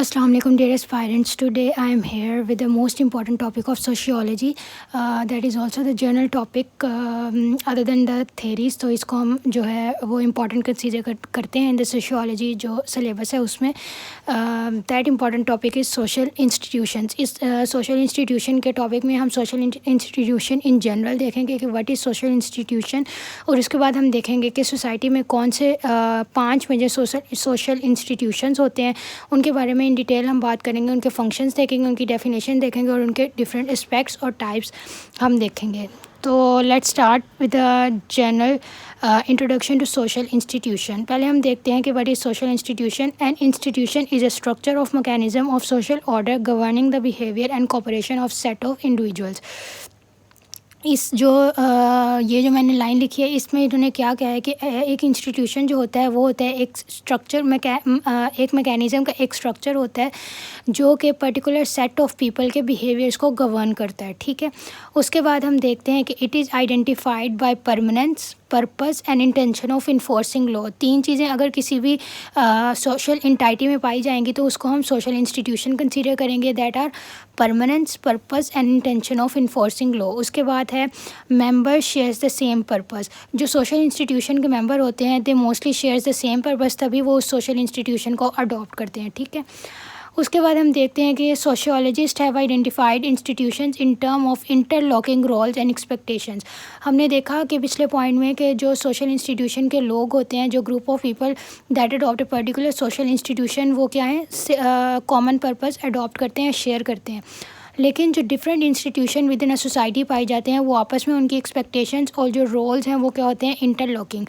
Assalamu alaikum dear aspirants. Today I am here with the most important topic of sociology. That is also the general topic other than the theories. तो इसको हम जो है वो important consider करते हैं in the sociology जो syllabus है उसमें. That important topic is social institutions. इस social institution के topic में हम social institution in general देखेंगे कि what is social institution, और उसके बाद हम देखेंगे कि society में कौन से 5 मेजर social institutions होते हैं, उनके बारे में इन डिटेल हम बात करेंगे, उनके फंक्शंस देखेंगे, उनकी डेफिनेशन देखेंगे और उनके डिफरेंट एस्पेक्ट्स और टाइप्स हम देखेंगे. तो let's start with the general introduction to social institution. पहले हम देखते हैं कि what is social institution. An institution is a structure of mechanism of social order governing the behaviour and cooperation of set of individuals. इस जो ये जो मैंने लाइन लिखी है इसमें इन्होंने क्या कहा है कि एक इंस्टीट्यूशन जो होता है वो होता है एक स्ट्रक्चर एक मैकेनिज़्म का एक स्ट्रक्चर होता है जो कि पर्टिकुलर सेट ऑफ पीपल के बिहेवियर्स को गवर्न करता है. ठीक है, उसके बाद हम देखते हैं कि it is identified by permanence, purpose and intention of enforcing law. 3 चीज़ें अगर किसी भी सोशल इंटाइटी में पाई जाएंगी तो उसको हम सोशल इंस्टीट्यूशन कंसीडर करेंगे. That are permanence, purpose and intention of enforcing law. उसके बाद है member shares the same purpose. जो सोशल इंस्टीट्यूशन के मेंबर होते हैं they mostly shares the same purpose, तभी वो उस सोशल इंस्टीट्यूशन को अडॉप्ट करते हैं. ठीक है, उसके बाद हम देखते हैं कि sociologist have identified institutions in term of interlocking roles and expectations. हमने देखा कि पिछले पॉइंट में कि जो सोशल इंस्टीट्यूशन के लोग होते हैं, जो group of people that adopt a particular social institution, वो क्या है कॉमन पर्पस अडॉप्ट करते हैं, शेयर करते हैं. लेकिन जो different institution with in a society पाए जाते हैं वो आपस में उनकी एक्सपेक्टेशंस और जो रोल्स हैं वो क्या होते हैं, इंटरलॉकिंग.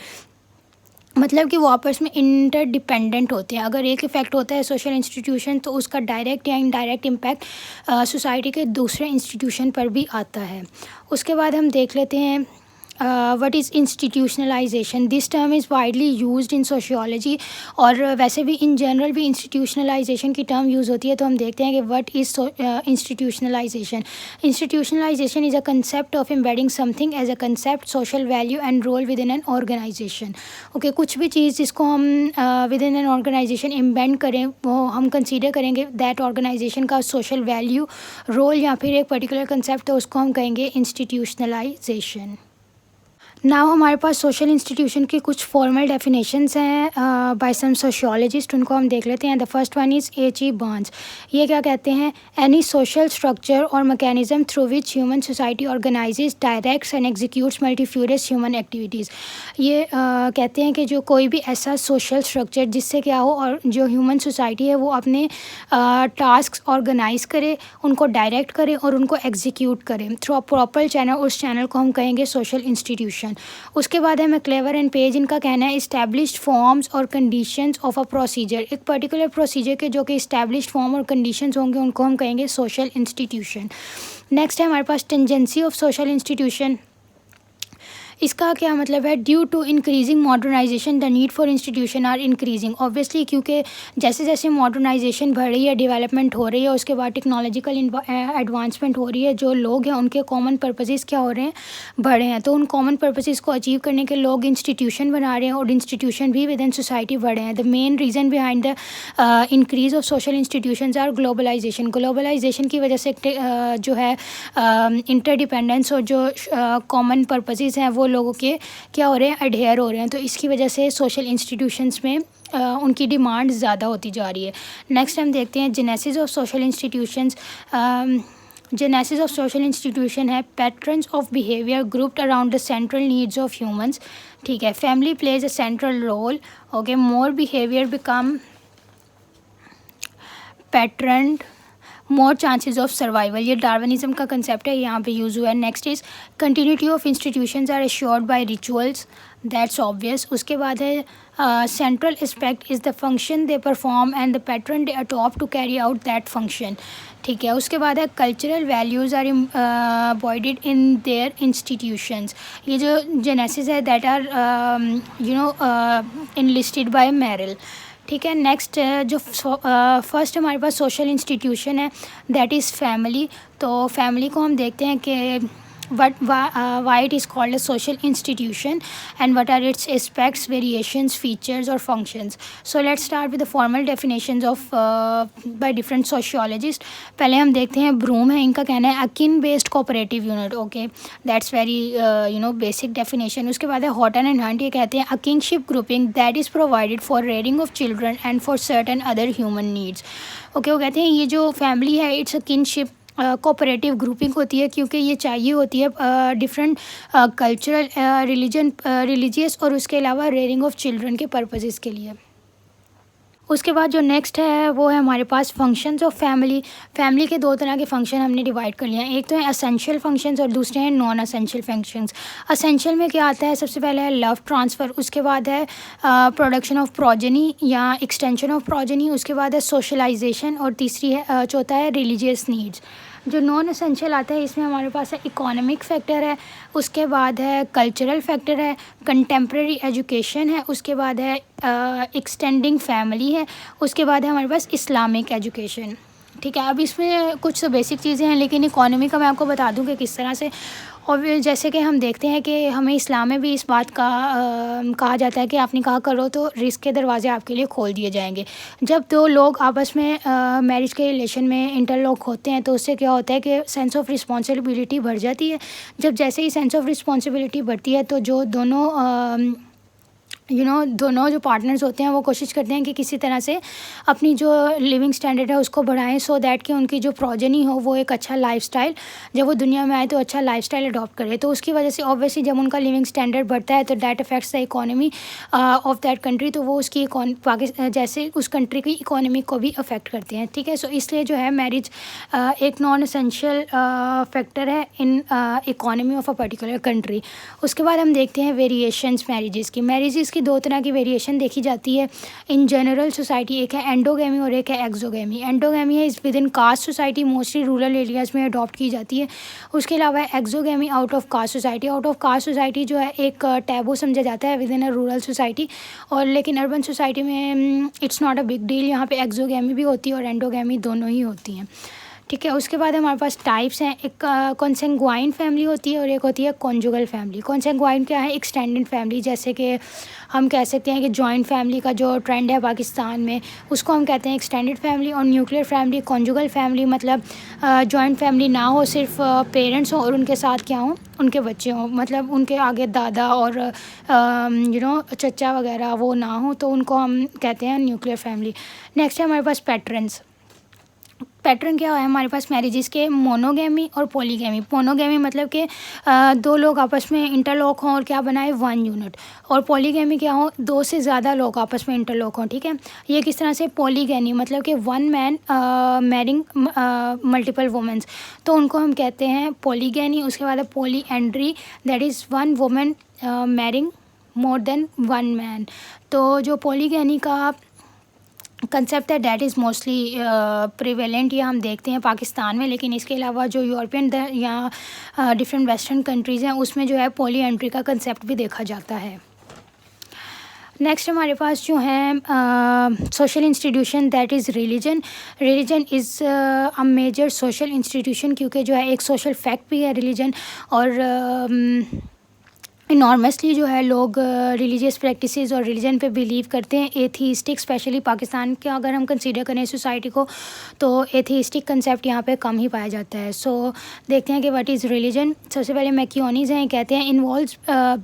मतलब कि वो आपस में इंटरडिपेंडेंट होते हैं. अगर एक इफ़ेक्ट होता है सोशल इंस्टीट्यूशन तो उसका डायरेक्ट या इनडायरेक्ट इम्पैक्ट सोसाइटी के दूसरे इंस्टीट्यूशन पर भी आता है. उसके बाद हम देख लेते हैं what is institutionalisation. This term is widely used in sociology, और वैसे भी इन जनरल भी इंस्टीट्यूशनलाइजेशन की टर्म यूज़ होती है. तो हम देखते हैं कि what is institutionalisation. Institutionalisation is a concept of embedding something as a concept, social value and role within an organisation. Okay, कुछ भी चीज़ जिसको हम within an organisation embed करें वो हम कंसीडर करेंगे दैट ऑर्गेनाइजेशन का सोशल वैल्यू, रोल या फिर एक पर्टिकुलर कंसेप्ट, तो उसको हम कहेंगे इंस्टीट्यूशनलाइजेशन. नाउ हमारे पास सोशल इंस्टीट्यूशन की कुछ फॉर्मल डेफिनेशंस हैं बाय सम सोशियोलॉजिस्ट, उनको हम देख लेते हैं. The first one is H.E. Barnes. ये क्या कहते हैं, एनी सोशल स्ट्रक्चर और mechanism through which human society organises, directs and executes multifarious human activities. ये कहते हैं कि जो कोई भी ऐसा सोशल स्ट्रक्चर जिससे क्या हो और जो ह्यूमन सोसाइटी है वो अपने टास्क ऑर्गेनाइज करे, उनको डायरेक्ट करे और उनको एग्जीक्यूट करे थ्रू अ प्रॉपर चैनल. उस चैनल को हम कहेंगे सोशल इंस्टीट्यूशन. उसके बाद है मैक्लेवर एंड पेज. इनका कहना है इस्टेब्लिश्ड फॉर्म्स और कंडीशंस ऑफ अ प्रोसीजर. एक पर्टिकुलर प्रोसीजर के जो कि इस्टेब्लिश्ड फॉर्म और कंडीशंस होंगे उनको हम कहेंगे सोशल इंस्टीट्यूशन. नेक्स्ट है हमारे पास टेंजेंसी ऑफ सोशल इंस्टीट्यूशन. इसका क्या मतलब है, due to increasing modernisation the need for institution are increasing. Obviously क्योंकि जैसे जैसे मॉडर्नाइजेशन बढ़ रही है, डेवलपमेंट हो रही है, उसके बाद टेक्नोलॉजिकल एडवांसमेंट हो रही है, जो लोग हैं उनके कॉमन पर्पसेस क्या हो रहे हैं, बढ़े हैं. तो उन कॉमन पर्पसेस को अचीव करने के लोग इंस्टीट्यूशन बना रहे हैं और इंस्टीट्यूशन भी विद इन सोसाइटी बढ़े हैं. The main reason behind the increase of social institutions are globalisation. Globalisation की वजह से जो है इंटरडिपेंडेंस और जो कॉमन पर्पसेस हैं वो लोगों के क्या हो रहे हैं, अडेयर हो रहे हैं. तो इसकी वजह से सोशल इंस्टीट्यूशंस में उनकी डिमांड ज़्यादा होती जा रही है. नेक्स्ट हम देखते हैं genesis of social institutions. Genesis of social institution है patterns of behaviour grouped around the central needs of humans. ठीक है, family plays a central role. Okay, more behaviour become pattern, more chances of survival. ये Darwinism का concept है, यहाँ पे use हुआ है. Next is continuity of institutions are assured by rituals. That's obvious. उसके बाद है central aspect is the function they perform and the pattern they adopt to carry out that function. ठीक है, उसके बाद है cultural values are embodied in their institutions. ये जो जेनेसिस है that are enlisted by Merrill. ठीक है, नेक्स्ट जो फर्स्ट हमारे पास सोशल इंस्टीट्यूशन है दैट इज़ फैमिली. तो फैमिली को हम देखते हैं कि why it is called a social institution, and what are its aspects, variations, features or functions. So let's start with the formal definitions of by different sociologists. पहले हम देखते हैं ब्रूम है, इनका कहना है a kin based cooperative unit. Okay, that's very basic definition. उसके बाद है हॉटन एंड हंट, ये कहते हैं a kinship grouping that is provided for rearing of children and for certain other human needs. Okay, वो कहते हैं ये जो फैमिली है it's a kinship cooperative grouping होती है, क्योंकि ये चाहिए होती है डिफरेंट कल्चरल, रिलीजियस और उसके अलावा रेयरिंग ऑफ चिल्ड्रन के पर्पसेस के लिए. उसके बाद जो नेक्स्ट है वो है हमारे पास फंक्शंस ऑफ फैमिली. फैमिली के दो तरह के फंक्शन हमने डिवाइड कर लिया हैं, एक तो है असेंशियल फंक्शंस और दूसरे हैं नॉन असेंशियल फंक्शंस. असेंशियल में क्या आता है, सबसे पहले है लव ट्रांसफ़र, उसके बाद है प्रोडक्शन ऑफ प्रोजेनी या एक्सटेंशन ऑफ प्रोजेनी, उसके बाद है सोशलाइजेशन और तीसरी है चौथा है रिलीजियस नीड्स. जो नॉन असेंशियल आता है इसमें हमारे पास है इकोनॉमिक फैक्टर है, उसके बाद है कल्चरल फैक्टर है, कंटेम्प्रेरी एजुकेशन है, उसके बाद है एक्सटेंडिंग फैमिली है, उसके बाद है हमारे पास इस्लामिक एजुकेशन. ठीक है, अब इसमें कुछ तो बेसिक चीज़ें हैं, लेकिन इकोनॉमी का मैं आपको बता दूं कि किस तरह से. और जैसे कि हम देखते हैं कि हमें इस्लाम में भी इस बात का कहा जाता है कि आप निकाह करो तो रिस्क के दरवाजे आपके लिए खोल दिए जाएंगे. जब दो लोग आपस में मैरिज के रिलेशन में इंटरलॉक होते हैं तो उससे क्या होता है कि सेंस ऑफ रिस्पॉन्सिबिलिटी बढ़ जाती है. जब जैसे ही सेंस ऑफ रिस्पॉन्सिबिलिटी बढ़ती है तो जो दोनों दोनों जो पार्टनर्स होते हैं वो कोशिश करते हैं कि किसी तरह से अपनी जो लिविंग स्टैंडर्ड है उसको बढ़ाएं, सो दैट कि उनकी जो प्रोजेनी हो वो एक अच्छा लाइफस्टाइल, जब वो दुनिया में आए तो अच्छा लाइफस्टाइल अडॉप्ट करे. तो उसकी वजह से ऑब्वियसली जब उनका लिविंग स्टैंडर्ड बढ़ता है तो that affects the economy of that country. तो वो उसकी पाकिस्तान जैसे उस कंट्री की इकोनॉमी को भी अफेक्ट करते हैं. ठीक है, सो इसलिए जो है मैरिज एक नॉन एसेंशियल फैक्टर है in economy of a particular country. उसके बाद हम देखते हैं वेरिएशंस मैरिजेस की. मैरिजेस की दो तरह की वेरिएशन देखी जाती है इन जनरल सोसाइटी, एक है एंडोगेमी और एक है एक्सोगेमी. एंडोगेमी है इस with in caste society, mostly rural areas में अडॉप्ट की जाती है. उसके अलावा exogamy out of caste society. Out of caste society जो है एक टैबू समझा जाता है with in a rural society, और लेकिन अर्बन सोसाइटी में it's not a big deal. यहाँ पे एक्सोगेमी भी होती है और एंडोगेमी दोनों ही होती हैं. ठीक है, उसके बाद हमारे पास टाइप्स हैं. एक कॉन्सेंग्वाइन फैमिली होती है और एक होती है कॉन्जुगल फैमिली. कॉन्सेंग्वाइन क्या है, एक्सटेंडेड फैमिली. जैसे कि हम कह सकते हैं कि जॉइंट फैमिली का जो ट्रेंड है पाकिस्तान में उसको हम कहते हैं एक्सटेंडेड फैमिली. और न्यूक्लियर फैमिली, कॉन्जुगल फैमिली मतलब जॉइंट फैमिली ना हो, सिर्फ पेरेंट्स हों और उनके साथ क्या हों, उनके बच्चे हों, मतलब उनके आगे दादा और चचा वगैरह वो ना हो, तो उनको हम कहते हैं न्यूक्लियर फैमिली. नेक्स्ट है हमारे पास पैटर्न्स. पैटर्न क्या है हमारे पास मैरिजेस के, मोनोगेमी और पॉलीगेमी. मोनोगेमी मतलब कि दो लोग आपस में इंटरलॉक हों और क्या बनाए, वन यूनिट. और पॉलीगेमी क्या हो, दो से ज़्यादा लोग आपस में इंटरलॉक हों. ठीक है, ये किस तरह से, पॉलीगेमी मतलब कि one man marrying multiple women's, तो उनको हम कहते हैं पॉलीगेमी. उसके बाद है polyandry, that is one women marrying more than one man. तो जो पॉलीगेमी का कंसेप्ट है डैट इज़ मोस्टली प्रिवेलेंट, ये हम देखते हैं पाकिस्तान में, लेकिन इसके अलावा जो यूरोपियन या डिफरेंट वेस्टर्न कंट्रीज़ हैं उसमें जो है पॉली एंट्री का कंसेप्ट भी देखा जाता है. नेक्स्ट हमारे पास जो है social institution that is religion. Religion is a major social institution, क्योंकि जो है एक सोशल फैक्ट भी है रिलीजन. और इनॉर्मसली जो है लोग रिलीजियस प्रैक्टिसेस और रिलीजन पे बिलीव करते हैं. एथीस्टिक, स्पेशली पाकिस्तान के अगर हम कंसीडर करें सोसाइटी को, तो एथीस्टिक कंसेप्ट यहाँ पे कम ही पाया जाता है. सो देखते हैं कि व्हाट इज़ रिलीजन. सबसे पहले मैकियोनीज़ हैं, कहते हैं involves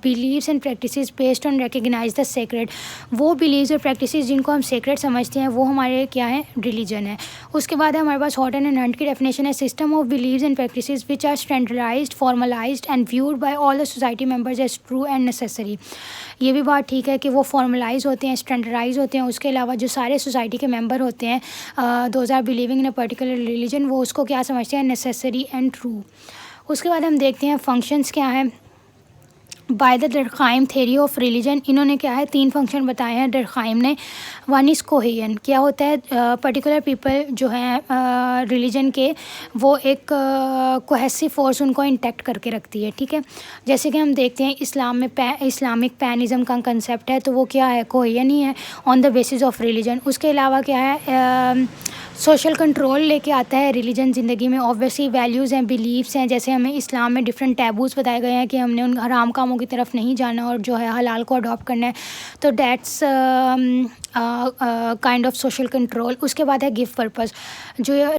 beliefs and practices based on recognise the sacred. वो बिलीव्स और प्रैक्टिसेस जिनको हम सेक्रेड समझते हैं वो हमारे क्या है, रिलीजन है. उसके बाद हमारे पास हॉटन एंड हंट की डेफिनेशन है, system of beliefs and practices which are standardised, formalised and viewed by all the society members as true and necessary. ये भी बात ठीक है कि वो फॉर्मलाइज होते हैं, स्टैंडर्डाइज होते हैं. उसके अलावा जो सारे सोसाइटी के मेंबर होते हैं, those are believing in a particular religion, वो उसको क्या समझते हैं, नेसेसरी एंड ट्रू. उसके बाद हम देखते हैं फंक्शंस क्या हैं. By the Durkheim theory of religion, इन्होंने क्या है, 3 फंक्शन बताए हैं डरखाइम ने. वन इज़ कोहेजन, क्या होता है, पर्टिकुलर पीपल जो हैं रिलीजन के, वो एक कोहेसिव फोर्स उनको इंटैक्ट करके रखती है. ठीक है, जैसे कि हम देखते हैं इस्लाम में इस्लामिक पैनिज़म का कंसेप्ट है, तो वो क्या है, कोहेजन ही है on the basis of religion. उसके अलावा क्या है, सोशल कंट्रोल लेके आता है रिलीजन ज़िंदगी में। ऑब्वियसली वैल्यूज़ हैं, बिलीव्स हैं, जैसे हमें इस्लाम में डिफरेंट टैबूज़ बताए गए हैं कि हमने उन हराम कामों की तरफ नहीं जाना और जो है हलाल को अडॉप्ट करना है। तो that's kind of social control. उसके बाद है गिव पर्पस, जो